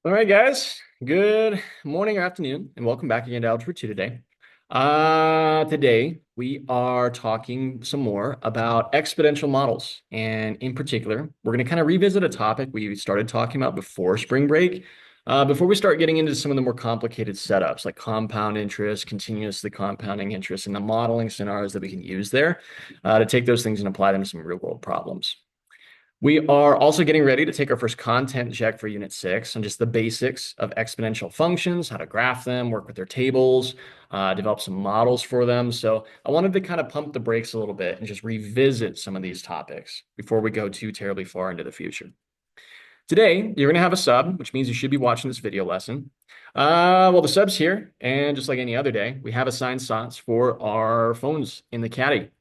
All right, guys. Good morning or afternoon, and welcome back again to Algebra 2 today. Today, we are talking some more about exponential models. And in particular, we're going to kind of revisit a topic we started talking about before spring break, before we start getting into some of the more complicated setups like compound interest, continuously compounding interest, and the modeling scenarios that we can use there to take those things and apply them to some real world problems. We are also getting ready to take our first content check for Unit 6 on just the basics of exponential functions, how to graph them, work with their tables, develop some models for them. So I wanted to kind of pump the brakes a little bit and just revisit some of these topics before we go too terribly far into the future. Today, you're going to have a sub, which means you should be watching this video lesson. Well, the sub's here, and just like any other day, we have assigned slots for our phones in the caddy.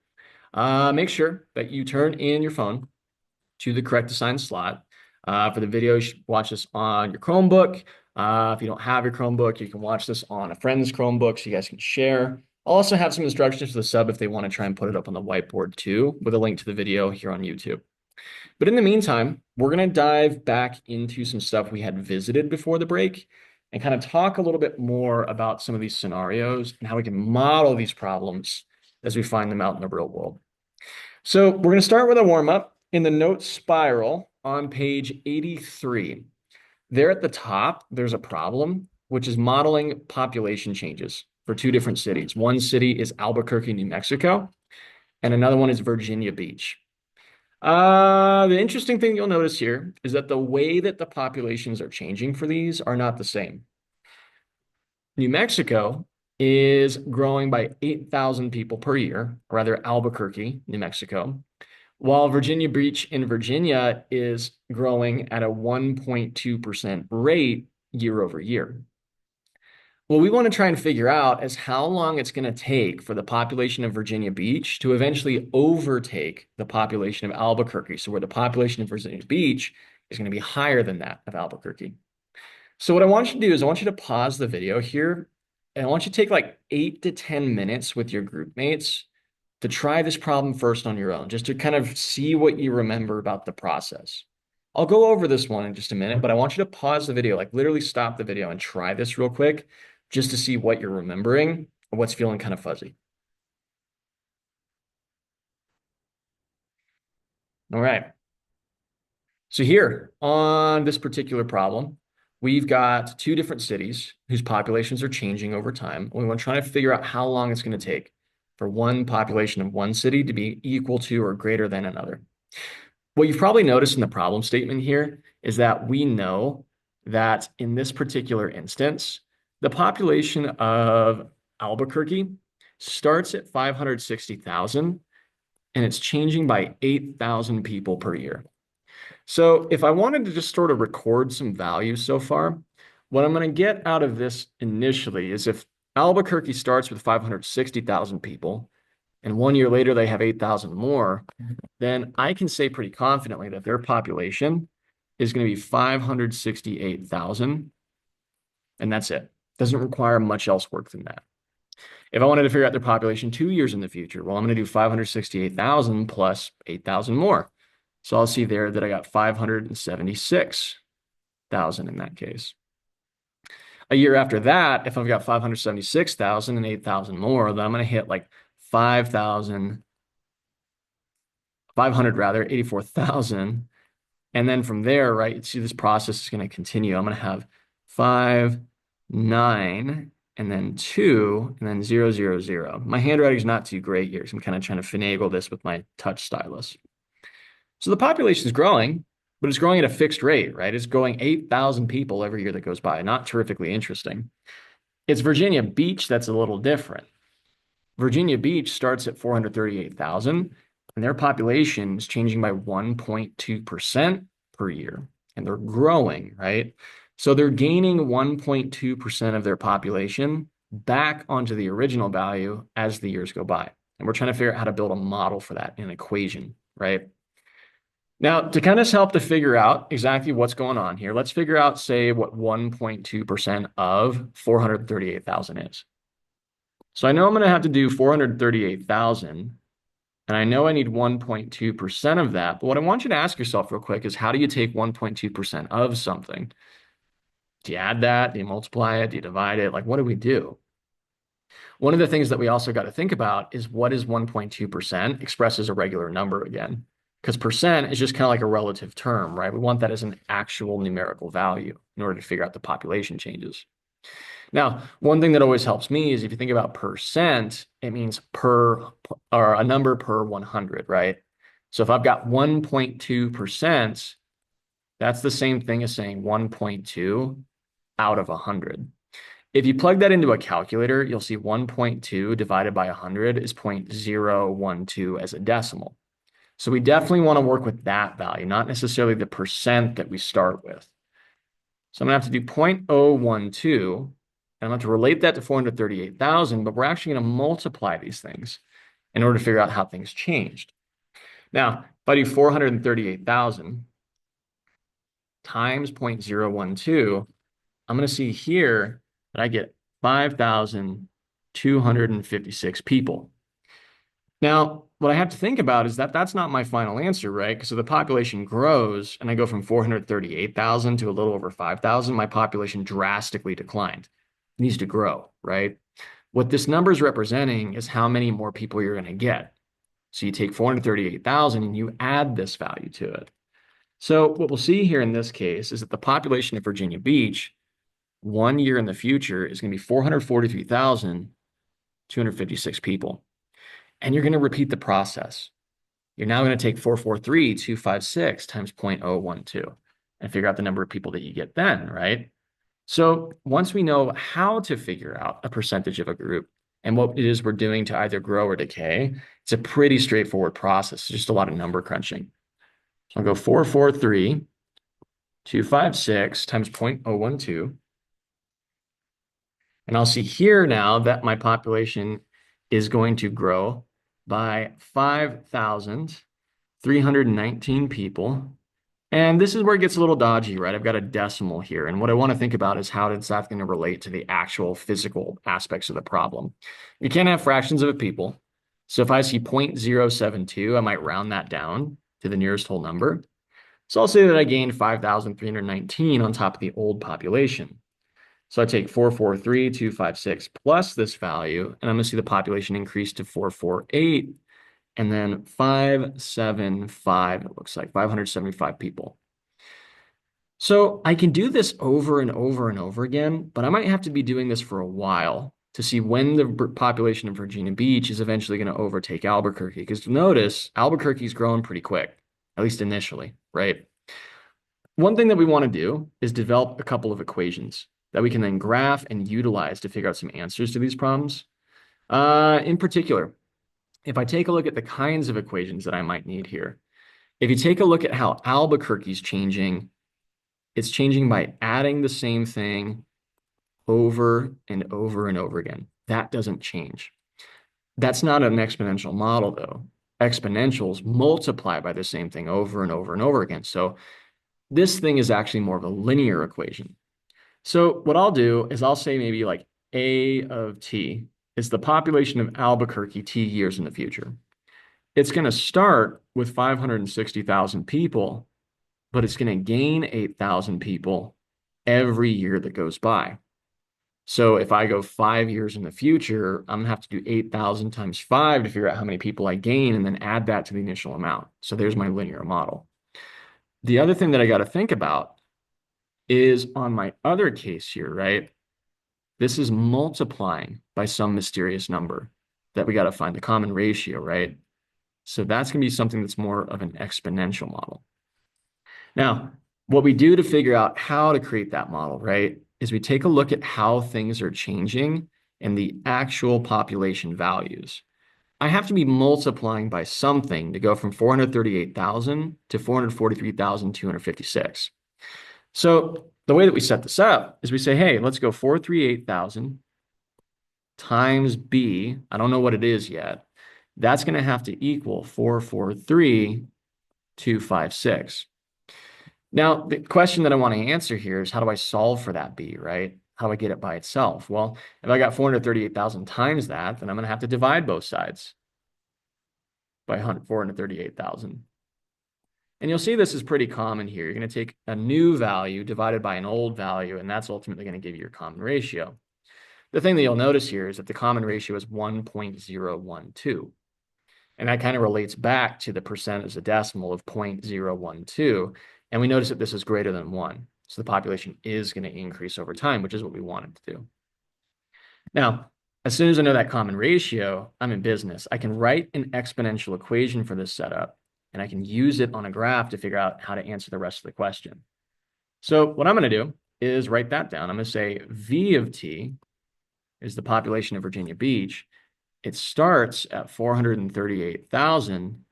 Make sure that you turn in your phone to the correct assigned slot. For the video, you should watch this on your Chromebook. If you don't have your Chromebook, you can watch this on a friend's Chromebook so you guys can share. I'll also have some instructions for the sub if they want to try and put it up on the whiteboard too, with a link to the video here on YouTube. But in the meantime, we're going to dive back into some stuff we had visited before the break and kind of talk a little bit more about some of these scenarios and how we can model these problems as we find them out in the real world. So we're going to start with a warm-up in the notes spiral on page 83. There at the top, there's a problem, which is modeling population changes for two different cities. One city is Albuquerque, New Mexico, and another one is Virginia Beach. The interesting thing you'll notice here is that the way that the populations are changing for these are not the same. New Mexico is growing by 8,000 people per year, or rather Albuquerque, New Mexico, while Virginia Beach in Virginia is growing at a 1.2% rate year over year. What we want to try and figure out is how long it's going to take for the population of Virginia Beach to eventually overtake the population of Albuquerque. So where the population of Virginia Beach is going to be higher than that of Albuquerque. So what I want you to do is I want you to pause the video here, and I want you to take like 8 to 10 minutes with your group mates to try this problem first on your own, just to kind of see what you remember about the process. I'll go over this one in just a minute, but I want you to pause the video, like literally stop the video and try this real quick, just to see what you're remembering or what's feeling kind of fuzzy. All right. So here on this particular problem, we've got two different cities whose populations are changing over time. We want to try to figure out how long it's going to take for one population of one city to be equal to or greater than another. What you've probably noticed in the problem statement here is that we know that in this particular instance, the population of Albuquerque starts at 560,000 and it's changing by 8,000 people per year. So if I wanted to just sort of record some values so far, what I'm going to get out of this initially is if Albuquerque starts with 560,000 people, and 1 year later they have 8,000 more, then I can say pretty confidently that their population is going to be 568,000, and that's it. Doesn't require much else work than that. If I wanted to figure out their population 2 years in the future, well, I'm going to do 568,000 plus 8,000 more. So I'll see there that I got 576,000 in that case. A year after that, if I've got 576,000 and 8,000 more, then I'm going to hit like 84,000. And then from there, right, you see this process is going to continue. I'm going to have 5, 9, and then 2, and then 0, 0, 0. My handwriting is not too great here, so I'm kind of trying to finagle this with my touch stylus. So the population is growing, but it's growing at a fixed rate, right? It's growing 8,000 people every year that goes by. Not terrifically interesting. It's Virginia Beach that's a little different. Virginia Beach starts at 438,000, and their population is changing by 1.2% per year, and they're growing, right? So they're gaining 1.2% of their population back onto the original value as the years go by. And we're trying to figure out how to build a model for that, an equation, right? Now, to kind of help to figure out exactly what's going on here, let's figure out, say, what 1.2% of 438,000 is. So I know I'm going to have to do 438,000, and I know I need 1.2% of that. But what I want you to ask yourself real quick is how do you take 1.2% of something? Do you add that? Do you multiply it? Do you divide it? Like, what do we do? One of the things that we also got to think about is what is 1.2% expressed as a regular number again? Because percent is just kind of like a relative term, right? We want that as an actual numerical value in order to figure out the population changes. Now, one thing that always helps me is if you think about percent, it means per or a number per 100, right? So if I've got 1.2%, that's the same thing as saying 1.2 out of 100. If you plug that into a calculator, you'll see 1.2 divided by 100 is 0.012 as a decimal. So we definitely want to work with that value, not necessarily the percent that we start with. So I'm going to have to do 0.012, and I'm going to relate that to 438,000, but we're actually going to multiply these things in order to figure out how things changed. Now, if I do 438,000 times 0.012, I'm going to see here that I get 5,256 people. Now, what I have to think about is that that's not my final answer, right? Because if the population grows and I go from 438,000 to a little over 5,000, my population drastically declined. It needs to grow, right? What this number is representing is how many more people you're going to get. So you take 438,000 and you add this value to it. So what we'll see here in this case is that the population of Virginia Beach 1 year in the future is going to be 443,256 people. And you're going to repeat the process. You're now going to take 443,256 times 0.012 and figure out the number of people that you get then, right? So once we know how to figure out a percentage of a group and what it is we're doing to either grow or decay, it's a pretty straightforward process. It's just a lot of number crunching. So I'll go 443,256 times 0.012. And I'll see here now that my population is going to grow by 5,319 people. And this is where it gets a little dodgy, right? I've got a decimal here. And what I want to think about is how is that going to relate to the actual physical aspects of the problem. You can't have fractions of a people. So if I see 0.072, I might round that down to the nearest whole number. So I'll say that I gained 5,319 on top of the old population. So I take 443,256 plus this value, and I'm going to see the population increase to 448, and then 575, it looks like 575 people. So I can do this over and over and over again, but I might have to be doing this for a while to see when the population of Virginia Beach is eventually going to overtake Albuquerque. Because notice, Albuquerque's growing pretty quick, at least initially, right? One thing that we want to do is develop a couple of equations that we can then graph and utilize to figure out some answers to these problems. In particular, if I take a look at the kinds of equations that I might need here, if you take a look at how Albuquerque's changing, it's changing by adding the same thing over and over and over again. That doesn't change. That's not an exponential model, though. Exponentials multiply by the same thing over and over and over again. So this thing is actually more of a linear equation. So what I'll do is I'll say maybe like A of T is the population of Albuquerque T years in the future. It's going to start with 560,000 people, but it's going to gain 8,000 people every year that goes by. So if I go 5 years in the future, I'm going to have to do 8,000 times 5 to figure out how many people I gain and then add that to the initial amount. So there's my linear model. The other thing that I got to think about is on my other case here, right? This is multiplying by some mysterious number that we got to find the common ratio, right? So that's going to be something that's more of an exponential model. Now, what we do to figure out how to create that model, right, is we take a look at how things are changing and the actual population values. I have to be multiplying by something to go from 438,000 to 443,256. So the way that we set this up is we say, hey, let's go 438,000 times B. I don't know what it is yet. That's going to have to equal 443,256. Now, the question that I want to answer here is how do I solve for that B, right? How do I get it by itself? Well, if I got 438,000 times that, then I'm going to have to divide both sides by 438,000. And you'll see this is pretty common here. You're going to take a new value divided by an old value, and that's ultimately going to give you your common ratio. The thing that you'll notice here is that the common ratio is 1.012. And that kind of relates back to the percent as a decimal of 0.012. And we notice that this is greater than 1. So the population is going to increase over time, which is what we wanted to do. Now, as soon as I know that common ratio, I'm in business. I can write an exponential equation for this setup, and I can use it on a graph to figure out how to answer the rest of the question. So what I'm going to do is write that down. I'm going to say V of t is the population of Virginia Beach. It starts at 438,000,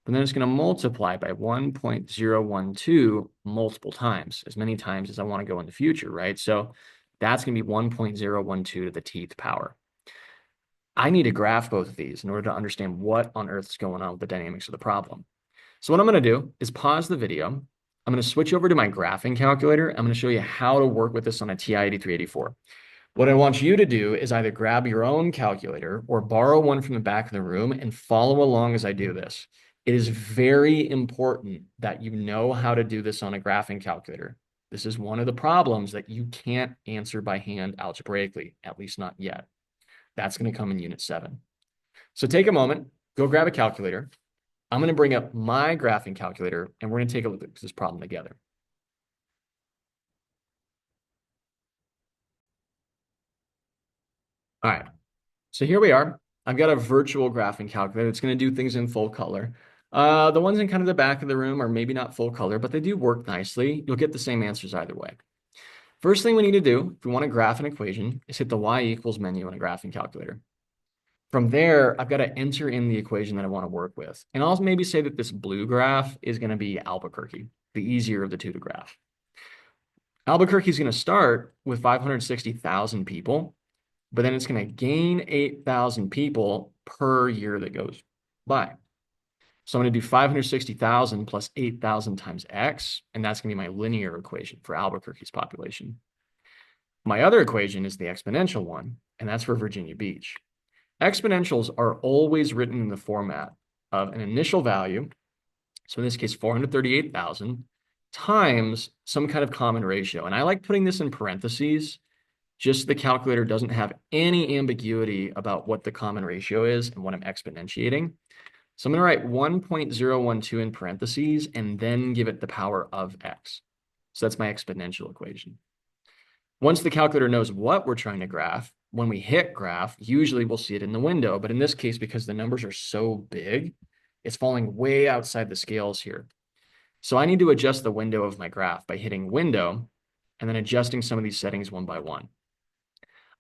but then it's going to multiply by 1.012 multiple times, as many times as I want to go in the future, right? So that's going to be 1.012 to the tth power. I need to graph both of these in order to understand what on earth is going on with the dynamics of the problem. So what I'm going to do is pause the video. I'm going to switch over to my graphing calculator. I'm going to show you how to work with this on a TI-8384. What I want you to do is either grab your own calculator or borrow one from the back of the room and follow along as I do this. It is very important that you know how to do this on a graphing calculator. This is one of the problems that you can't answer by hand algebraically, at least not yet. That's going to come in Unit 7. So take a moment, go grab a calculator. I'm going to bring up my graphing calculator, and we're going to take a look at this problem together. All right, so here we are. I've got a virtual graphing calculator. It's going to do things in full color. The ones in kind of the back of the room are maybe not full color, but they do work nicely. You'll get the same answers either way. First thing we need to do, if we want to graph an equation, is hit the y equals menu on a graphing calculator. From there, I've got to enter in the equation that I want to work with. And I'll maybe say that this blue graph is going to be Albuquerque, the easier of the two to graph. Albuquerque is going to start with 560,000 people, but then it's going to gain 8,000 people per year that goes by. So I'm going to do 560,000 plus 8,000 times x, and that's going to be my linear equation for Albuquerque's population. My other equation is the exponential one, and that's for Virginia Beach. Exponentials are always written in the format of an initial value, so in this case 438,000, times some kind of common ratio. And I like putting this in parentheses, just so the calculator doesn't have any ambiguity about what the common ratio is and what I'm exponentiating. So I'm going to write 1.012 in parentheses and then give it the power of x. So that's my exponential equation. Once the calculator knows what we're trying to graph, when we hit graph, usually we'll see it in the window. But in this case, because the numbers are so big, it's falling way outside the scales here. So I need to adjust the window of my graph by hitting window and then adjusting some of these settings one by one.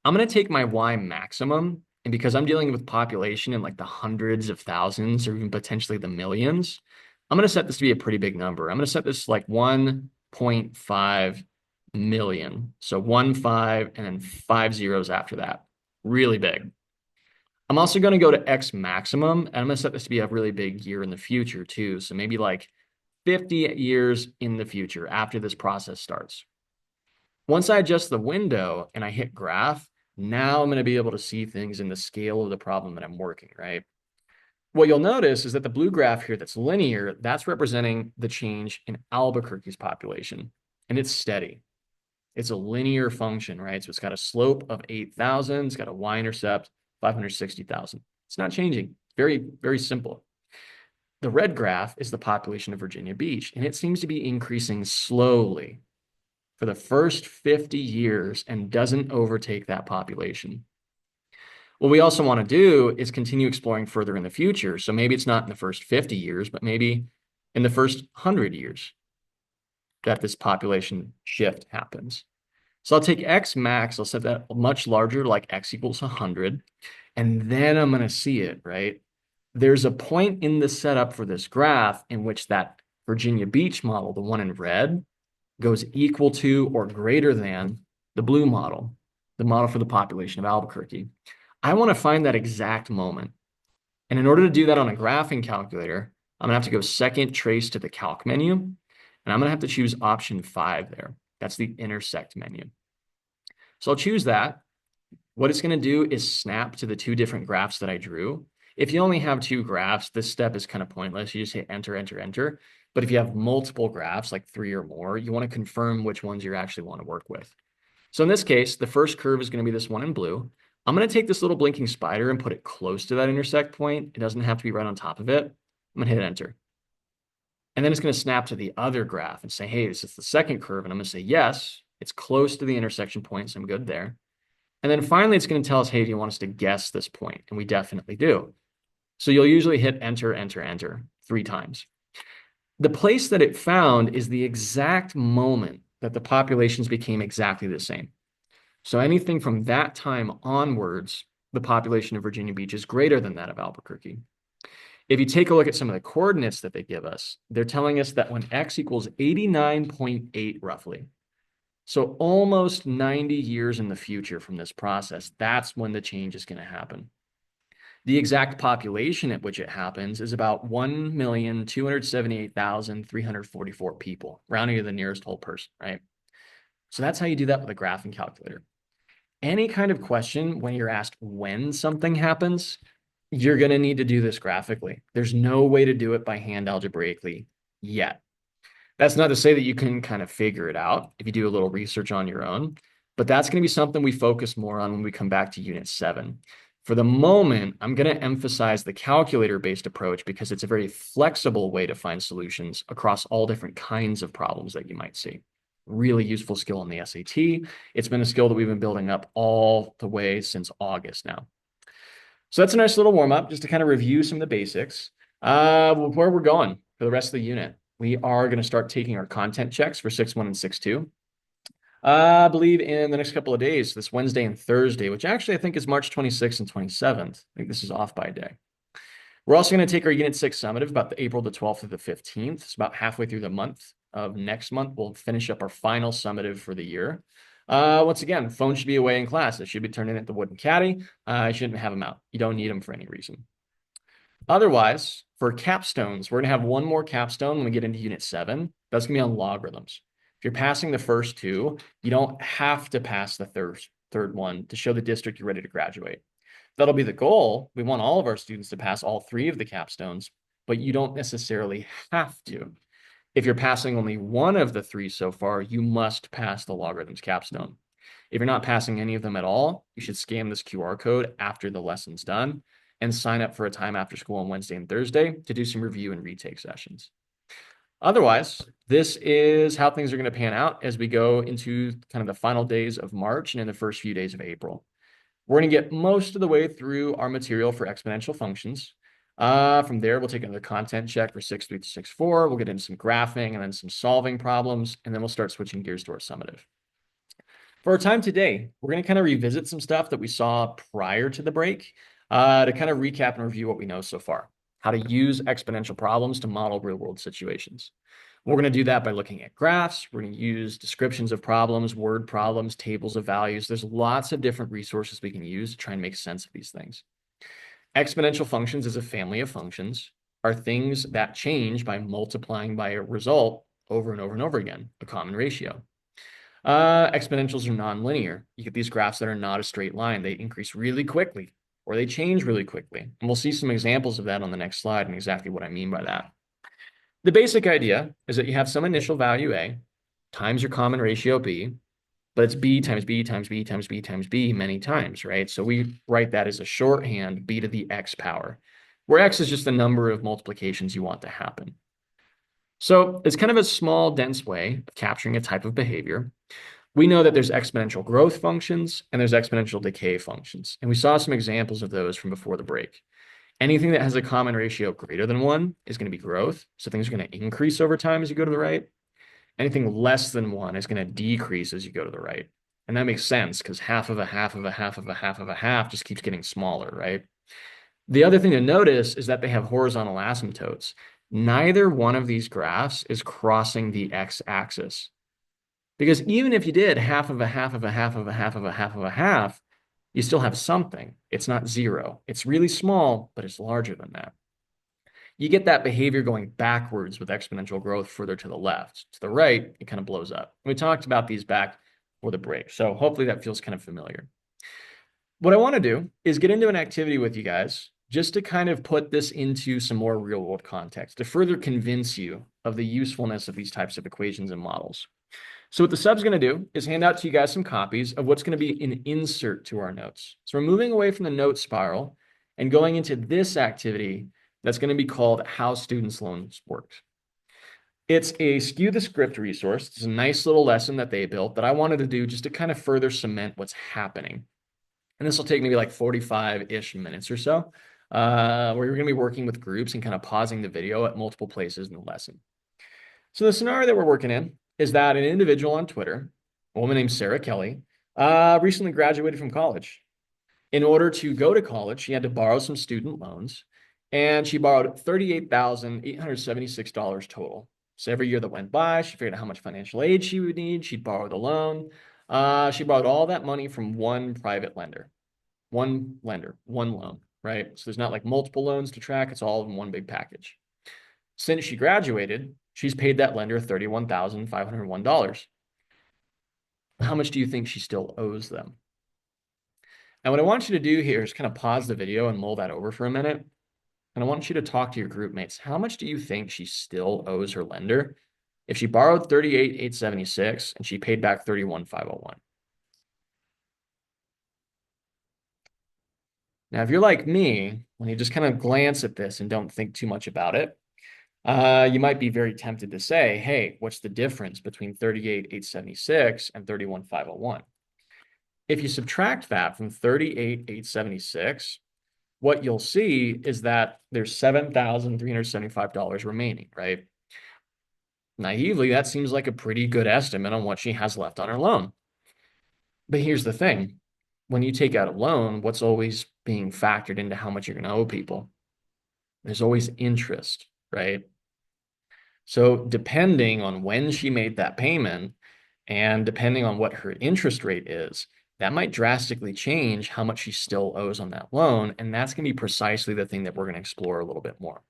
I'm going to take my y maximum, and because I'm dealing with population in like the hundreds of thousands or even potentially the millions, I'm going to set this to be a pretty big number. I'm going to set this like 1.5 million. So 1, 5, and then 5 zeros after that. Really big. I'm also going to go to X maximum, and I'm going to set this to be a really big year in the future too. So maybe like 50 years in the future after this process starts. Once I adjust the window and I hit graph, now I'm going to be able to see things in the scale of the problem that I'm working, right? What you'll notice is that the blue graph here that's linear, that's representing the change in Albuquerque's population, and it's steady. It's a linear function, right? So it's got a slope of 8,000. It's got a y-intercept, 560,000. It's not changing. Very, very simple. The red graph is the population of Virginia Beach, and it seems to be increasing slowly for the first 50 years and doesn't overtake that population. What we also want to do is continue exploring further in the future. So maybe it's not in the first 50 years, but maybe in the first 100 years that this population shift happens. So I'll take X max, I'll set that much larger, like X equals 100, and then I'm going to see it, right? There's a point in the setup for this graph in which that Virginia Beach model, the one in red, goes equal to or greater than the blue model, the model for the population of Albuquerque. I want to find that exact moment. And in order to do that on a graphing calculator, I'm going to have to go second trace to the calc menu, and I'm going to have to choose option 5 there. That's the intersect menu. So I'll choose that. What it's going to do is snap to the two different graphs that I drew. If you only have two graphs, this step is kind of pointless. You just hit enter, enter, enter. But if you have multiple graphs, like 3 or more, you want to confirm which ones you actually want to work with. So in this case, the first curve is going to be this one in blue. I'm going to take this little blinking spider and put it close to that intersect point. It doesn't have to be right on top of it. I'm going to hit enter. And then it's going to snap to the other graph and say, hey, this is the second curve. And I'm going to say, yes, it's close to the intersection point, so I'm good there. And then finally, it's going to tell us, hey, do you want us to guess this point? And we definitely do. So you'll usually hit enter, enter, enter 3 times. The place that it found is the exact moment that the populations became exactly the same. So anything from that time onwards, the population of Virginia Beach is greater than that of Albuquerque. If you take a look at some of the coordinates that they give us, they're telling us that when x equals 89.8 roughly, so almost 90 years in the future from this process, that's when the change is going to happen. The exact population at which it happens is about 1,278,344 people, rounding to the nearest whole person, right? So that's how you do that with a graphing calculator. Any kind of question when you're asked when something happens, you're going to need to do this graphically. There's no way to do it by hand algebraically yet. That's not to say that you can kind of figure it out if you do a little research on your own, but that's going to be something we focus more on when we come back to Unit 7. For the moment, I'm going to emphasize the calculator-based approach because it's a very flexible way to find solutions across all different kinds of problems that you might see. Really useful skill in the SAT. It's been a skill that we've been building up all the way since August now. So that's a nice little warm-up just to kind of review some of the basics. Where we're going for the rest of the unit. We are going to start taking our content checks for 6.1 and 6.2. I believe in the next couple of days, this Wednesday and Thursday, which actually I think is March 26th and 27th. I think this is off by a day. We're also going to take our Unit 6 summative about the April the 12th to the 15th. It's about halfway through the month of next month. We'll finish up our final summative for the year. Once again, phone should be away in class. It should be turned in at the wooden caddy. I shouldn't have them out. You don't need them for any reason. Otherwise, for capstones, we're going to have one more capstone when we get into Unit 7. That's going to be on logarithms. If you're passing the first 2, you don't have to pass the third one to show the district you're ready to graduate. That'll be the goal. We want all of our students to pass all 3 of the capstones, but you don't necessarily have to. If you're passing only one of the 3 so far, you must pass the logarithms capstone. If you're not passing any of them at all, you should scan this QR code after the lesson's done and sign up for a time after school on Wednesday and Thursday to do some review and retake sessions. Otherwise, this is how things are going to pan out as we go into kind of the final days of March and in the first few days of April. We're going to get most of the way through our material for exponential functions. From there, we'll take another content check for 6.3 to 6.4. We'll get into some graphing and then some solving problems, and then we'll start switching gears to our summative. For our time today, we're going to kind of revisit some stuff that we saw prior to the break to kind of recap and review what we know so far, how to use exponential problems to model real-world situations. We're going to do that by looking at graphs. We're going to use descriptions of problems, word problems, tables of values. There's lots of different resources we can use to try and make sense of these things. Exponential functions as a family of functions are things that change by multiplying by a result over and over and over again, a common ratio. Exponentials are nonlinear. You get these graphs that are not a straight line. They increase really quickly or they change really quickly. And we'll see some examples of that on the next slide and exactly what I mean by that. The basic idea is that you have some initial value A times your common ratio B, but it's B times B times B times B times B many times, right? So we write that as a shorthand, B to the X power, where X is just the number of multiplications you want to happen. So it's kind of a small, dense way of capturing a type of behavior. We know that there's exponential growth functions and there's exponential decay functions. And we saw some examples of those from before the break. Anything that has a common ratio greater than 1 is going to be growth. So things are going to increase over time as you go to the right. Anything less than 1 is going to decrease as you go to the right. And that makes sense because half of a half of a half of a half of a half just keeps getting smaller, right? The other thing to notice is that they have horizontal asymptotes. Neither one of these graphs is crossing the x-axis. Because even if you did half of a half of a half of a half of a half of a half, you still have something. It's not 0. It's really small, but it's larger than that. You get that behavior going backwards with exponential growth further to the left. To the right, it kind of blows up. We talked about these back for the break, so hopefully that feels kind of familiar. What I want to do is get into an activity with you guys just to kind of put this into some more real world context, to further convince you of the usefulness of these types of equations and models. So what the sub's going to do is hand out to you guys some copies of what's going to be an insert to our notes. So we're moving away from the note spiral and going into this activity that's going to be called How Students' Loans Worked. It's a Skew the Script resource. It's a nice little lesson that they built that I wanted to do just to kind of further cement what's happening. And this will take maybe like 45-ish minutes or so, where you're going to be working with groups and kind of pausing the video at multiple places in the lesson. So the scenario that we're working in is that an individual on Twitter, a woman named Sarah Kelly, recently graduated from college. In order to go to college, she had to borrow some student loans, and she borrowed $38,876 total. So every year that went by, she figured out how much financial aid she would need. She'd borrow the loan. She borrowed all that money from one private lender, one lender, one loan, right? So there's not like multiple loans to track. It's all in one big package. Since she graduated, she's paid that lender $31,501. How much do you think she still owes them? Now, what I want you to do here is kind of pause the video and mull that over for a minute. And I want you to talk to your group mates. How much do you think she still owes her lender if she borrowed $38,876 and she paid back $31,501? Now, if you're like me, when you just kind of glance at this and don't think too much about it, you might be very tempted to say, hey, what's the difference between 38,876 and 31,501? If you subtract that from 38,876, what you'll see is that there's $7,375 remaining, right? Naively, that seems like a pretty good estimate on what she has left on her loan. But here's the thing. When you take out a loan, what's always being factored into how much you're going to owe people? There's always interest, right? So depending on when she made that payment and depending on what her interest rate is, that might drastically change how much she still owes on that loan. And that's going to be precisely the thing that we're going to explore a little bit more.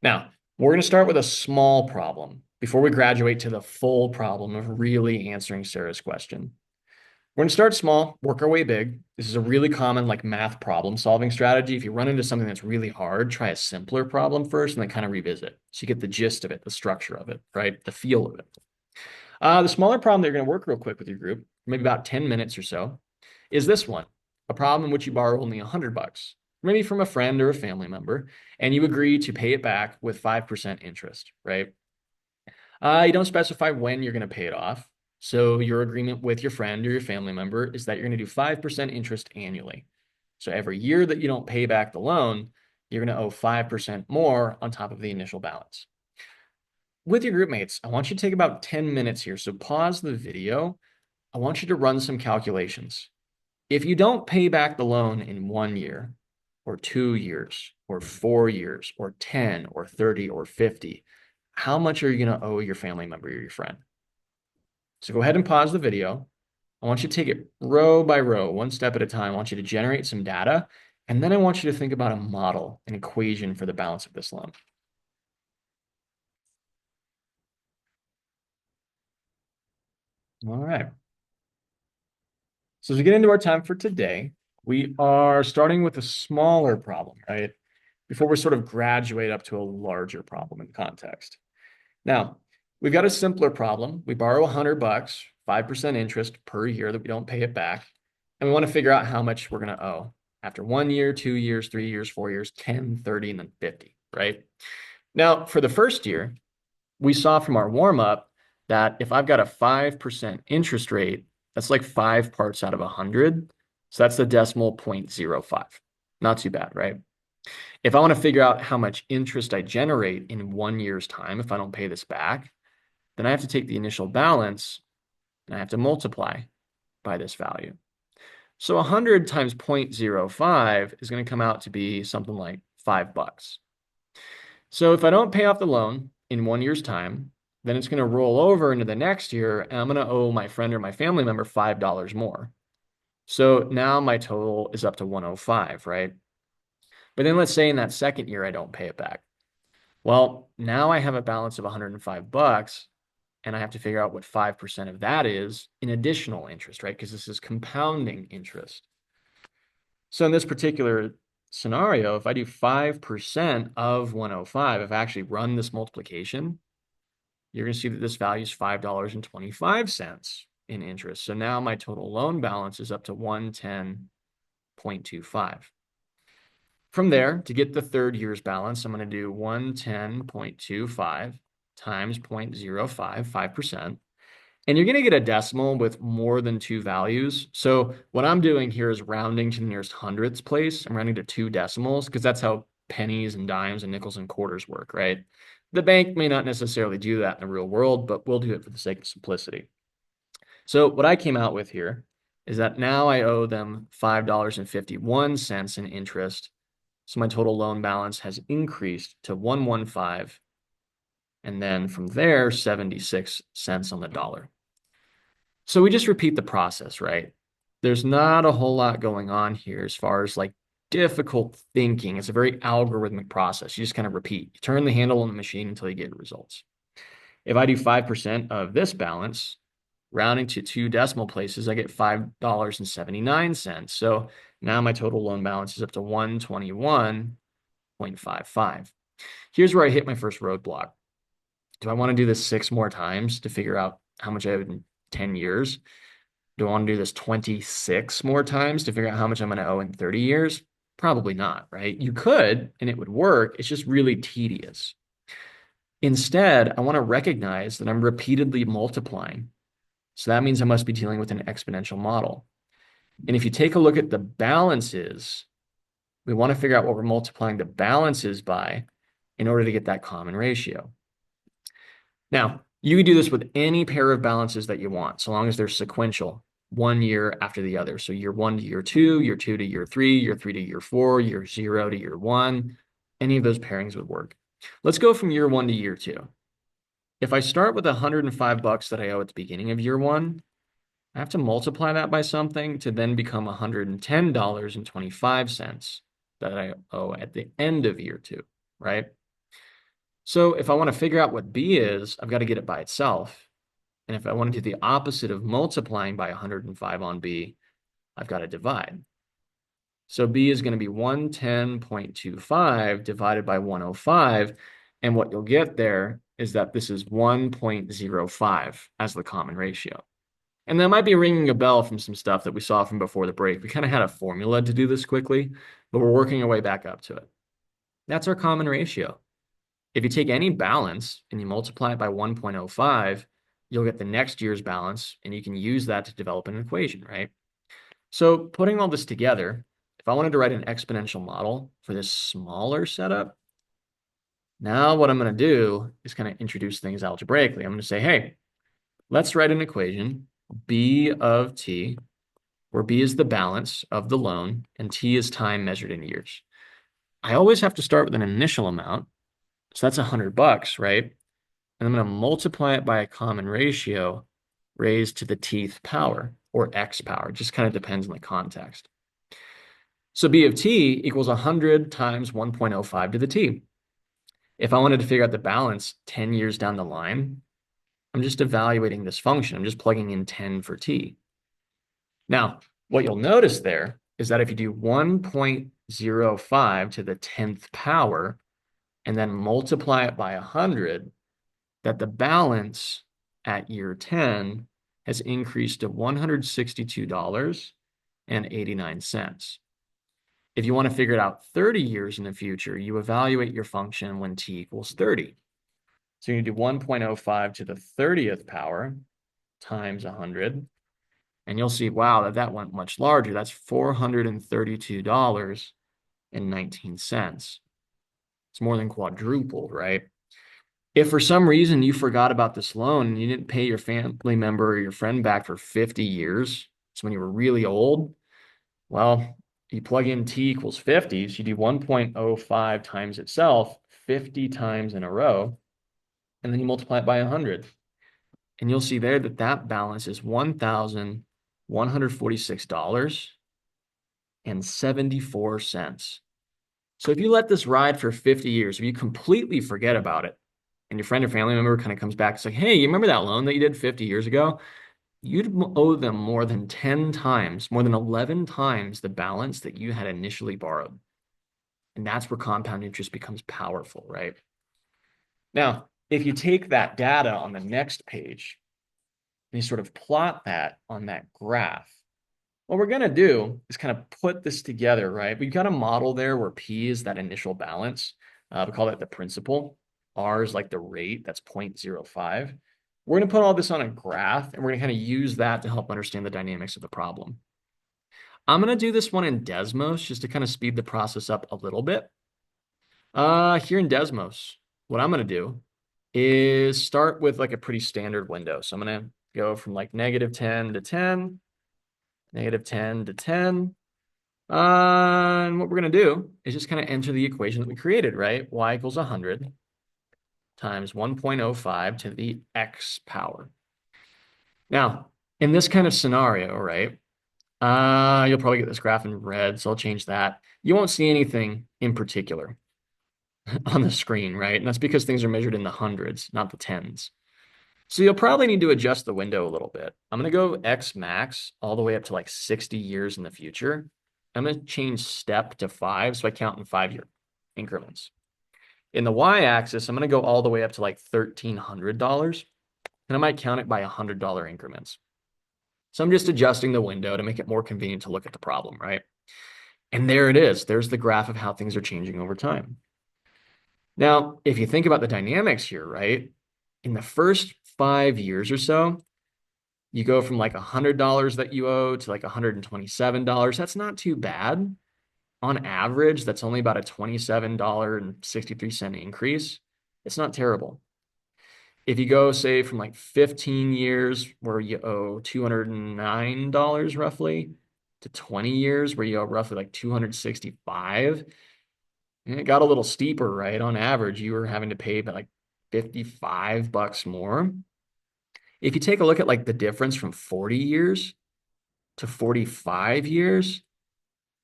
Now, we're going to start with a small problem before we graduate to the full problem of really answering Sarah's question. We're going to start small, work our way big. This is a really common like math problem solving strategy. If you run into something that's really hard, try a simpler problem first and then kind of revisit. So you get the gist of it, the structure of it, right? The feel of it. The smaller problem that you're going to work real quick with your group, maybe about 10 minutes or so, is this one, a problem in which you borrow only $100, maybe from a friend or a family member, and you agree to pay it back with 5% interest, right? You don't specify when you're going to pay it off. So your agreement with your friend or your family member is that you're going to do 5% interest annually. So every year that you don't pay back the loan, you're going to owe 5% more on top of the initial balance. With your group mates, I want you to take about 10 minutes here. So pause the video. I want you to run some calculations. If you don't pay back the loan in 1 year, or 2 years, or 4 years, or 10, or 30, or 50, how much are you going to owe your family member or your friend? So go ahead and pause the video. I want you to take it row by row, one step at a time. I want you to generate some data, and then I want you to think about a model, an equation for the balance of this loan. All right. So as we get into our time for today, we are starting with a smaller problem, right? Before we sort of graduate up to a larger problem in context. Now, we've got a simpler problem. We borrow $100, 5% interest per year that we don't pay it back. And we want to figure out how much we're going to owe after 1 year, 2 years, 3 years, 4 years, 10, 30, and then 50, right? Now, for the first year, we saw from our warm up that if I've got a 5% interest rate, that's like 5 parts out of 100. So that's the decimal 0.05. Not too bad, right? If I want to figure out how much interest I generate in 1 year's time, if I don't pay this back, then I have to take the initial balance and I have to multiply by this value. So 100 times 0.05 is going to come out to be something like $5. So if I don't pay off the loan in 1 year's time, then it's going to roll over into the next year and I'm going to owe my friend or my family member $5 more. So now my total is up to 105, right? But then let's say in that second year, I don't pay it back. Well, now I have a balance of $105 and I have to figure out what 5% of that is in additional interest, right? Because this is compounding interest. So in this particular scenario, if I do 5% of 105, if I actually run this multiplication, you're going to see that this value is $5.25 in interest. So now my total loan balance is up to 110.25. From there, to get the third year's balance, I'm going to do 110.25 times 0.05, 5%. And you're going to get a decimal with more than two values. So what I'm doing here is rounding to the nearest hundredths place. I'm rounding to two decimals because that's how pennies and dimes and nickels and quarters work, right? The bank may not necessarily do that in the real world, but we'll do it for the sake of simplicity. So what I came out with here is that now I owe them $5.51 in interest. So my total loan balance has increased to 115, and then from there, 76 cents on the dollar. So we just repeat the process, right? There's not a whole lot going on here as far as like difficult thinking. It's a very algorithmic process. You just kind of repeat. You turn the handle on the machine until you get results. If I do 5% of this balance, rounding to two decimal places, I get $5.79. So now my total loan balance is up to 121.55. Here's where I hit my first roadblock. Do I want to do this 6 more times to figure out how much I have in 10 years? Do I want to do this 26 more times to figure out how much I'm going to owe in 30 years? Probably not, right? You could, and it would work. It's just really tedious. Instead, I want to recognize that I'm repeatedly multiplying. So that means I must be dealing with an exponential model. And if you take a look at the balances, we want to figure out what we're multiplying the balances by in order to get that common ratio. Now, you can do this with any pair of balances that you want, so long as they're sequential, one year after the other. So year 1 to year 2, year 2 to year 3, year 3 to year 4, year 0 to year 1. Any of those pairings would work. Let's go from year 1 to year 2. If I start with $105 that I owe at the beginning of year 1, I have to multiply that by something to then become $110.25 that I owe at the end of year 2, right? So if I want to figure out what B is, I've got to get it by itself. And if I want to do the opposite of multiplying by 105 on B, I've got to divide. So B is going to be 110.25 divided by 105. And what you'll get there is that this is 1.05 as the common ratio. And that might be ringing a bell from some stuff that we saw from before the break. We kind of had a formula to do this quickly, but we're working our way back up to it. That's our common ratio. If you take any balance and you multiply it by 1.05, you'll get the next year's balance, and you can use that to develop an equation, right? So putting all this together, if I wanted to write an exponential model for this smaller setup, now what I'm going to do is kind of introduce things algebraically. I'm going to say, hey, let's write an equation, B of t, where B is the balance of the loan and t is time measured in years. I always have to start with an initial amount. So that's $100, right? And I'm going to multiply it by a common ratio raised to the tth power, or x power. It just kind of depends on the context. So B of t equals 100 times 1.05 to the t. If I wanted to figure out the balance 10 years down the line, I'm just evaluating this function. I'm just plugging in 10 for t. Now, what you'll notice there is that if you do 1.05 to the 10th power, and then multiply it by 100, that the balance at year 10 has increased to $162.89. If you want to figure it out 30 years in the future, you evaluate your function when t equals 30. So you do 1.05 to the 30th power times 100, and you'll see, wow, that went much larger. That's $432.19. It's more than quadrupled, right? If for some reason you forgot about this loan and you didn't pay your family member or your friend back for 50 years, so when you were really old, well, you plug in t equals 50, so you do 1.05 times itself 50 times in a row, and then you multiply it by 100. And you'll see there that that balance is $1,146.74. So if you let this ride for 50 years, if you completely forget about it, and your friend or family member kind of comes back, it's like, hey, you remember that loan that you did 50 years ago? You'd owe them more than 10 times, more than 11 times the balance that you had initially borrowed. And that's where compound interest becomes powerful, right? Now, if you take that data on the next page and you sort of plot that on that graph, what we're going to do is kind of put this together, right? We've got a model there where P is that initial balance. We call that the principal. R is like the rate, that's 0.05. We're going to put all this on a graph, and we're going to kind of use that to help understand the dynamics of the problem. I'm going to do this one in Desmos just to kind of speed the process up a little bit. Here in Desmos, what I'm going to do is start with like a pretty standard window. So I'm going to go from like -10 to 10, -10 to 10. And what we're going to do is just kind of enter the equation that we created, right? Y equals 100 times 1.05 to the x power. Now, in this kind of scenario, right, you'll probably get this graph in red, so I'll change that. You won't see anything in particular on the screen, right? And that's because things are measured in the hundreds, not the tens. So you'll probably need to adjust the window a little bit. I'm going to go X max all the way up to like 60 years in the future. I'm going to change step to 5, so I count in 5-year increments. In the Y-axis, I'm going to go all the way up to like $1,300, and I might count it by $100 increments. So I'm just adjusting the window to make it more convenient to look at the problem, right? And there it is. There's the graph of how things are changing over time. Now, if you think about the dynamics here, right? In the first 5 years or so, you go from like $100 that you owe to like $127. That's not too bad. On average, that's only about a $27.63 increase. It's not terrible. If you go, say, from like 15 years where you owe $209 roughly to 20 years where you owe roughly like 265, and it got a little steeper, right? On average, you were having to pay about like $55 more. If you take a look at like the difference from 40 years to 45 years,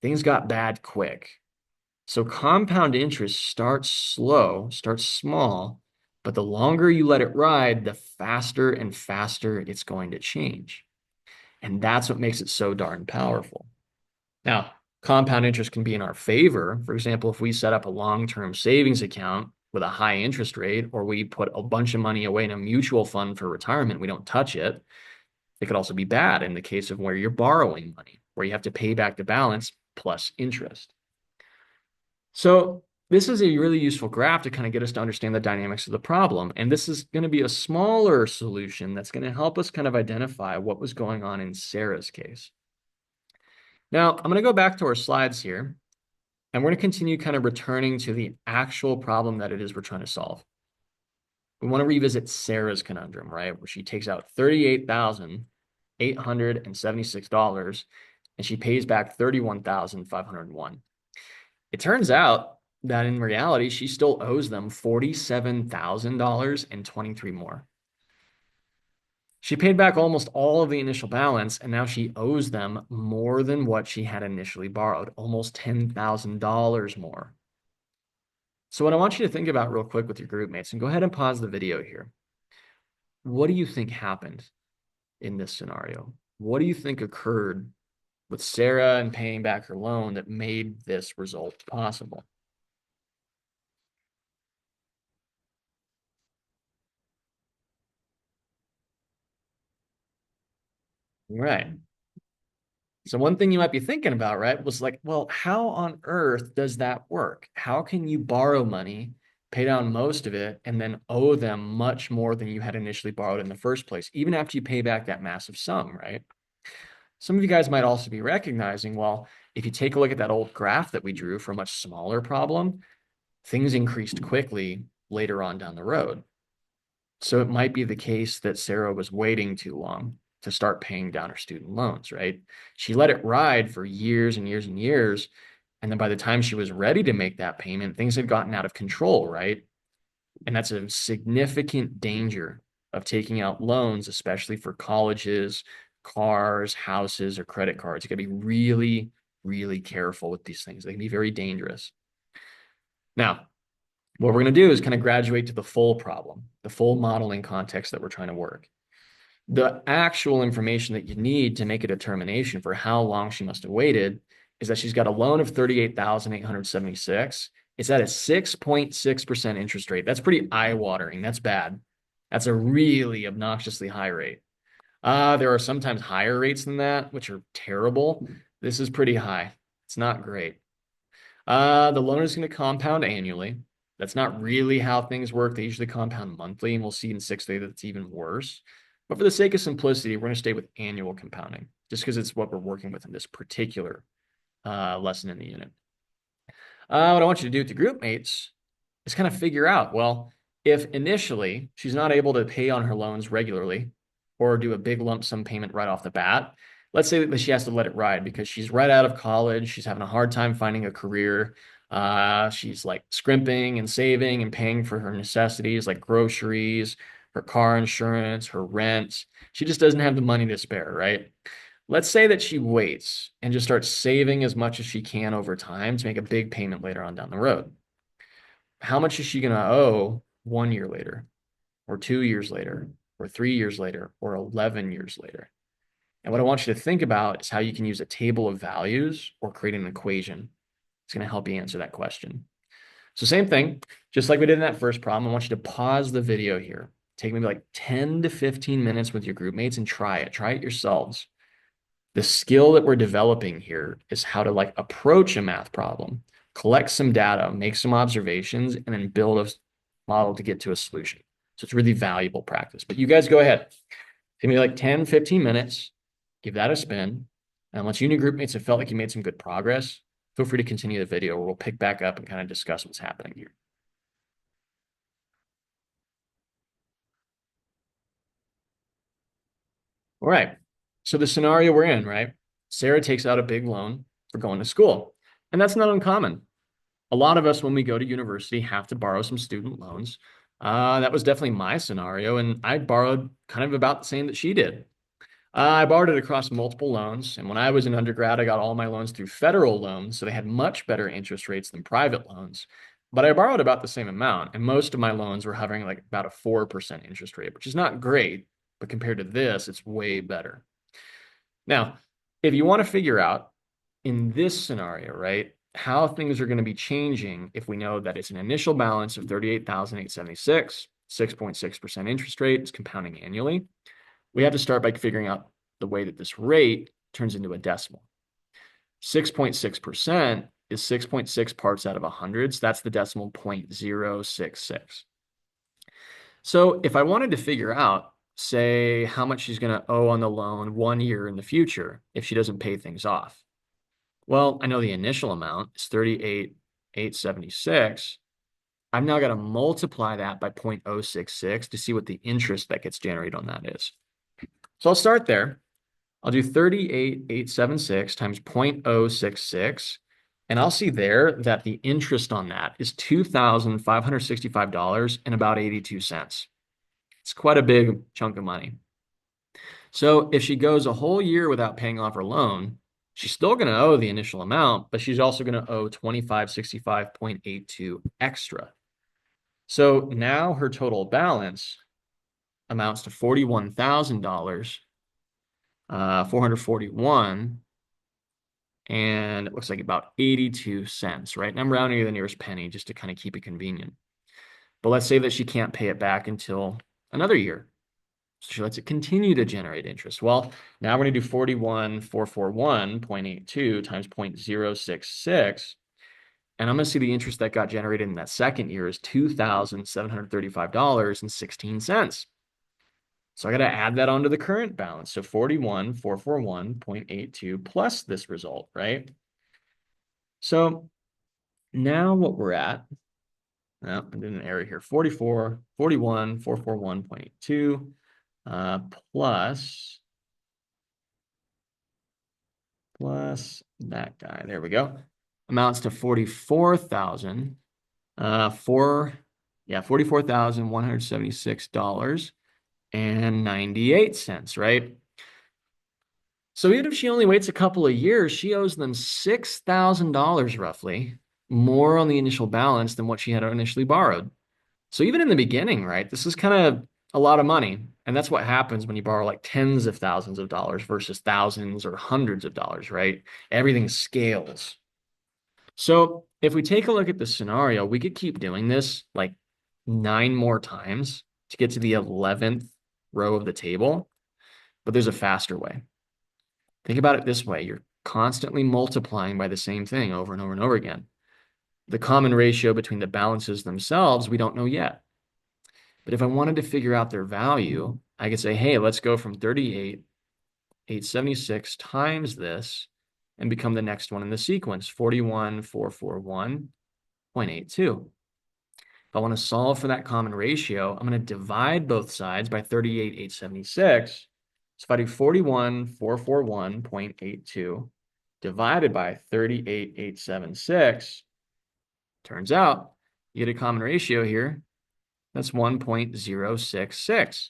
things got bad quick. So compound interest starts slow, starts small, but the longer you let it ride, the faster and faster it's going to change. And that's what makes it so darn powerful. Now, compound interest can be in our favor. For example, if we set up a long-term savings account with a high interest rate, or we put a bunch of money away in a mutual fund for retirement, we don't touch it. It could also be bad in the case of where you're borrowing money, where you have to pay back the balance plus interest. So this is a really useful graph to kind of get us to understand the dynamics of the problem. And this is going to be a smaller solution that's going to help us kind of identify what was going on in Sarah's case. Now, I'm going to go back to our slides here, and we're going to continue kind of returning to the actual problem that it is we're trying to solve. We want to revisit Sarah's conundrum, right? Where she takes out $38,876 and she pays back $31,501. It turns out that in reality, she still owes them $47,023 more. She paid back almost all of the initial balance, and now she owes them more than what she had initially borrowed, almost $10,000 more. So what I want you to think about real quick with your group mates, and go ahead and pause the video here. What do you think happened in this scenario? What do you think occurred with Sarah and paying back her loan that made this result possible? Right. So one thing you might be thinking about, right, was like, well, how on earth does that work? How can you borrow money, pay down most of it, and then owe them much more than you had initially borrowed in the first place, even after you pay back that massive sum, right? Some of you guys might also be recognizing, well, if you take a look at that old graph that we drew for a much smaller problem, things increased quickly later on down the road. So it might be the case that Sarah was waiting too long to start paying down her student loans, right? She let it ride for years and years and years. And then by the time she was ready to make that payment, things had gotten out of control, right? And that's a significant danger of taking out loans, especially for colleges, cars, houses, or credit cards. You got to be really, really careful with these things. They can be very dangerous. Now, what we're going to do is kind of graduate to the full problem, the full modeling context that we're trying to work. The actual information that you need to make a determination for how long she must have waited is that she's got a loan of 38,876. It's at a 6.6% interest rate. That's pretty eye-watering. That's bad. That's a really obnoxiously high rate. There are sometimes higher rates than that, which are terrible. This is pretty high. It's not great. The loan is going to compound annually. That's not really how things work. They usually compound monthly, and we'll see in 6th grade that it's even worse. But for the sake of simplicity, we're going to stay with annual compounding, just because it's what we're working with in this particular lesson in the unit. What I want you to do with the group mates is kind of figure out, well, if initially she's not able to pay on her loans regularly or do a big lump sum payment right off the bat, let's say that she has to let it ride because she's right out of college. She's having a hard time finding a career. She's like scrimping and saving and paying for her necessities like groceries, her car insurance, her rent. She just doesn't have the money to spare, right? Let's say that she waits and just starts saving as much as she can over time to make a big payment later on down the road. How much is she going to owe 1 year later, or 2 years later, or 3 years later, or 11 years later? And what I want you to think about is how you can use a table of values or create an equation. It's going to help you answer that question. So same thing, just like we did in that first problem, I want you to pause the video here. Take maybe like 10 to 15 minutes with your group mates and try it. Try it yourselves. The skill that we're developing here is how to like approach a math problem, collect some data, make some observations, and then build a model to get to a solution. So it's really valuable practice. But you guys go ahead. Give me like 10, 15 minutes, give that a spin. And once you and your group mates have felt like you made some good progress, feel free to continue the video where we'll pick back up and kind of discuss what's happening here. All right. So the scenario we're in, right? Sarah takes out a big loan for going to school. And that's not uncommon. A lot of us, when we go to university, have to borrow some student loans. That was definitely my scenario. And I borrowed kind of about the same that she did. I borrowed it across multiple loans. And when I was in undergrad, I got all my loans through federal loans. So they had much better interest rates than private loans. But I borrowed about the same amount. And most of my loans were hovering like about a 4% interest rate, which is not great. But compared to this, it's way better. Now, if you want to figure out in this scenario, right, how things are going to be changing if we know that it's an initial balance of 38,876, 6.6% interest rate is compounding annually, we have to start by figuring out the way that this rate turns into a decimal. 6.6% is 6.6 parts out of 100. So that's the decimal 0.066. So if I wanted to figure out, say, how much she's going to owe on the loan 1 year in the future if she doesn't pay things off, well, I know the initial amount is 38,876. I've now got to multiply that by 0.066 to see what the interest that gets generated on that is. So I'll start there. I'll do 38,876 times 0.066. And I'll see there that the interest on that is $2,565 and about 82 cents. It's quite a big chunk of money. So if she goes a whole year without paying off her loan, she's still going to owe the initial amount, but she's also going to owe 2565.82 extra. So now her total balance amounts to $41,000, 441, and it looks like about 82 cents, right? And I'm rounding to the nearest penny just to kind of keep it convenient. But let's say that she can't pay it back until another year. So she lets it continue to generate interest. Well, now we're going to do 41,441.82 times 0.066. And I'm going to see the interest that got generated in that second year is $2,735.16. So I got to add that onto the current balance. So 41,441.82 plus this result, right? So now what we're at, no, I did an error here, 41,441.82 plus that guy, there we go, amounts to 44,176.98, right? So even if she only waits a couple of years, she owes them $6,000 roughly more on the initial balance than what she had initially borrowed. So even in the beginning, right, this is kind of a lot of money. And that's what happens when you borrow like tens of thousands of dollars versus thousands or hundreds of dollars, right? Everything scales. So if we take a look at the scenario, we could keep doing this like 9 more times to get to the 11th row of the table, but there's a faster way. Think about it this way. You're constantly multiplying by the same thing over and over and over again. The common ratio between the balances themselves, we don't know yet. But if I wanted to figure out their value, I could say, hey, let's go from 38,876 times this and become the next one in the sequence, 41,441.82. If I want to solve for that common ratio, I'm going to divide both sides by 38,876. So if I do 41,441.82 divided by 38,876, turns out you get a common ratio here. That's 1.066.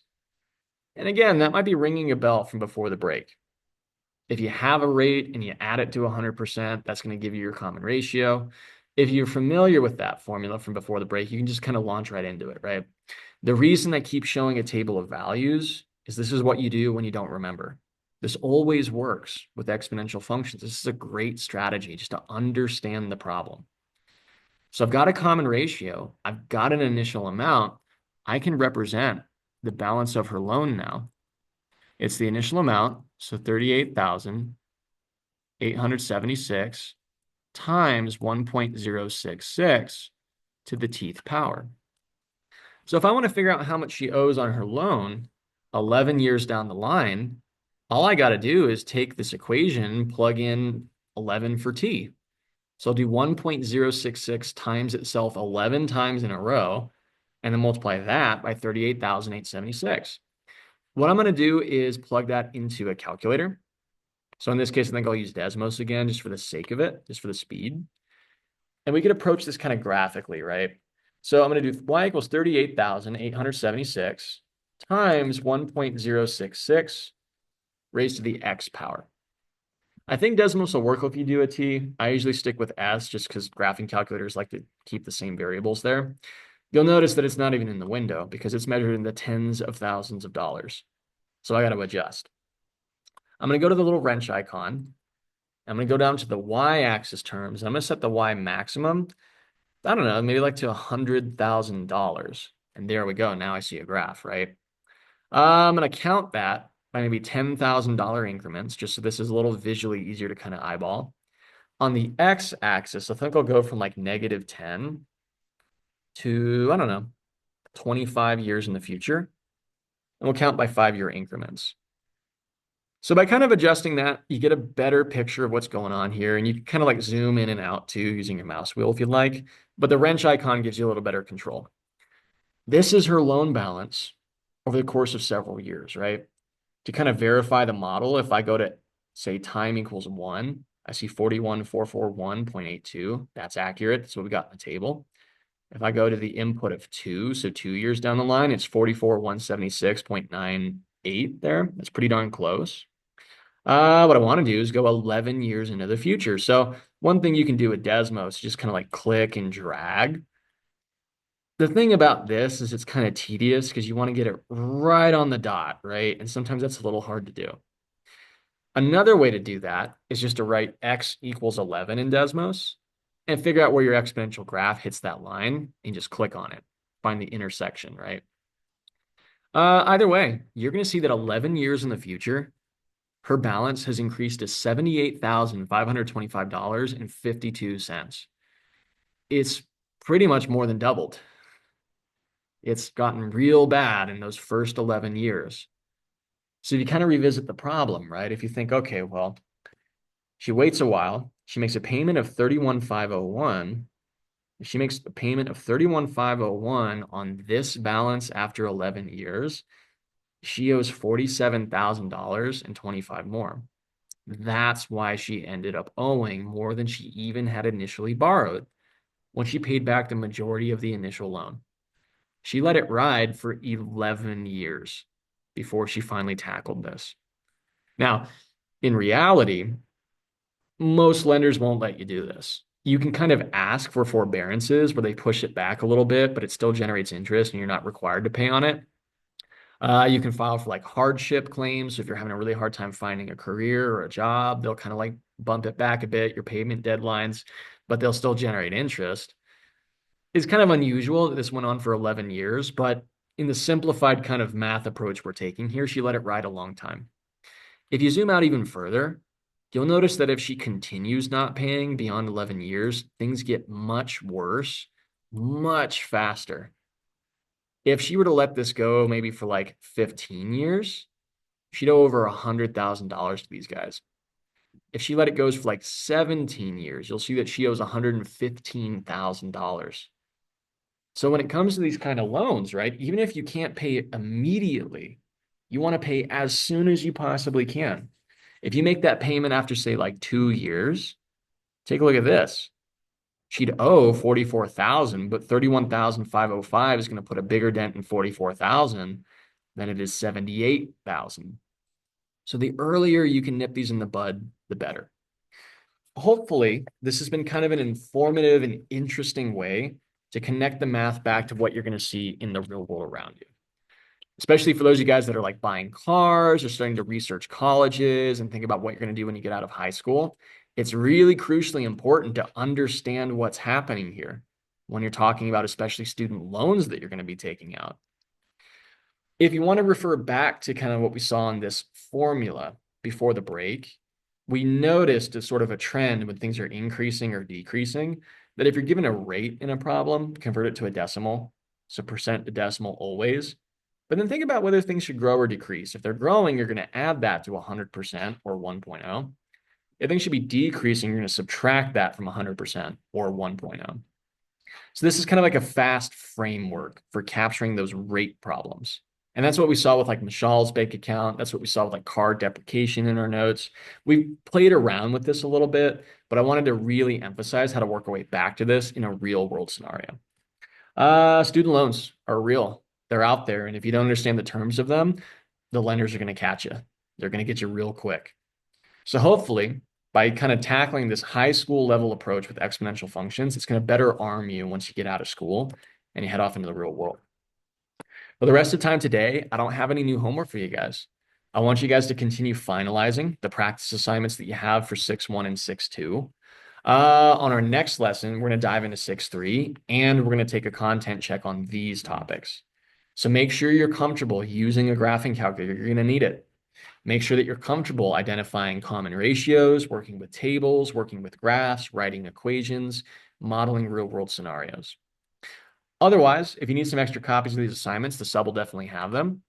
And again, that might be ringing a bell from before the break. If you have a rate and you add it to 100%, that's going to give you your common ratio. If you're familiar with that formula from before the break, you can just kind of launch right into it, right? The reason I keep showing a table of values is this is what you do when you don't remember. This always works with exponential functions. This is a great strategy just to understand the problem. So I've got a common ratio. I've got an initial amount. I can represent the balance of her loan now. It's the initial amount, so 38,876 times 1.066 to the teeth power. So if I want to figure out how much she owes on her loan 11 years down the line, all I got to do is take this equation, plug in 11 for t. So I'll do 1.066 times itself 11 times in a row, and then multiply that by 38,876. What I'm going to do is plug that into a calculator. So in this case, I think I'll use Desmos again, just for the sake of it, just for the speed. And we could approach this kind of graphically, right? So I'm going to do y equals 38,876 times 1.066 raised to the x power. I think Desmos will work if you do a t. I usually stick with s just because graphing calculators like to keep the same variables there. You'll notice that it's not even in the window because it's measured in the tens of thousands of dollars. So I got to adjust. I'm going to go to the little wrench icon. I'm going to go down to the y-axis terms. I'm going to set the y maximum. I don't know, maybe like to $100,000. And there we go. Now I see a graph, right? I'm going to count that by maybe $10,000 increments, just so this is a little visually easier to kind of eyeball. On the x-axis, I think I'll go from like -10 to, I don't know, 25 years in the future. And we'll count by 5-year increments. So by kind of adjusting that, you get a better picture of what's going on here, and you can kind of like zoom in and out too using your mouse wheel if you'd like, but the wrench icon gives you a little better control. This is her loan balance over the course of several years, right? To kind of verify the model, if I go to say time equals 1, I see 41,441.82. That's accurate. That's what we got in the table. If I go to the input of 2, so 2 years down the line, it's 44,176.98 there. That's pretty darn close. What I want to do is go 11 years into the future. So one thing you can do with Desmos is just kind of like click and drag. The thing about this is it's kind of tedious because you want to get it right on the dot, right? And sometimes that's a little hard to do. Another way to do that is just to write x equals 11 in Desmos and figure out where your exponential graph hits that line and just click on it. Find the intersection, right? Either way, you're going to see that 11 years in the future, her balance has increased to $78,525.52. It's pretty much more than doubled. It's gotten real bad in those first 11 years. So if you kind of revisit the problem, right? If you think, okay, well, she waits a while, she makes a payment of 31,501. If she makes a payment of 31,501 on this balance after 11 years, she owes $47,000 and 25 more. That's why she ended up owing more than she even had initially borrowed when she paid back the majority of the initial loan. She let it ride for 11 years before she finally tackled this. Now, in reality, most lenders won't let you do this. You can kind of ask for forbearances where they push it back a little bit, but it still generates interest and you're not required to pay on it. You can file for like hardship claims. So if you're having a really hard time finding a career or a job, they'll kind of like bump it back a bit, your payment deadlines, but they'll still generate interest. It's kind of unusual that this went on for 11 years, but in the simplified kind of math approach we're taking here, she let it ride a long time. If you zoom out even further, you'll notice that if she continues not paying beyond 11 years, things get much worse, much faster. If she were to let this go maybe for like 15 years, she'd owe over $100,000 to these guys. If she let it go for like 17 years, you'll see that she owes $115,000. So when it comes to these kind of loans, right, even if you can't pay it immediately, you want to pay as soon as you possibly can. If you make that payment after, say, like 2 years, take a look at this. She'd owe 44,000, but 31,505 is going to put a bigger dent in 44,000 than it is 78,000. So the earlier you can nip these in the bud, the better. Hopefully, this has been kind of an informative and interesting way to connect the math back to what you're going to see in the real world around you. Especially for those of you guys that are like buying cars or starting to research colleges and think about what you're going to do when you get out of high school. It's really crucially important to understand what's happening here when you're talking about especially student loans that you're going to be taking out. If you want to refer back to kind of what we saw in this formula before the break, we noticed a sort of a trend when things are increasing or decreasing, that if you're given a rate in a problem, convert it to a decimal. So percent to decimal always. But then think about whether things should grow or decrease. If they're growing, you're going to add that to 100% or 1.0. If things should be decreasing, you're going to subtract that from 100% or 1.0. So this is kind of like a fast framework for capturing those rate problems. And that's what we saw with like Michelle's bank account. That's what we saw with like card deprecation in our notes. We played around with this a little bit, but I wanted to really emphasize how to work our way back to this in a real world scenario. Student loans are real. They're out there. And if you don't understand the terms of them, the lenders are going to catch you. They're going to get you real quick. So hopefully, by kind of tackling this high school level approach with exponential functions, it's going to better arm you once you get out of school and you head off into the real world. For the rest of the time today, I don't have any new homework for you guys. I want you guys to continue finalizing the practice assignments that you have for 6.1 and 6.2. On our next lesson, we're going to dive into 6.3 and we're going to take a content check on these topics. So make sure you're comfortable using a graphing calculator. You're going to need it. Make sure that you're comfortable identifying common ratios, working with tables, working with graphs, writing equations, modeling real world scenarios. Otherwise, if you need some extra copies of these assignments, the sub will definitely have them.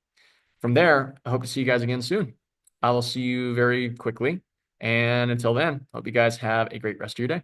From there, I hope to see you guys again soon. I will see you very quickly. And until then, hope you guys have a great rest of your day.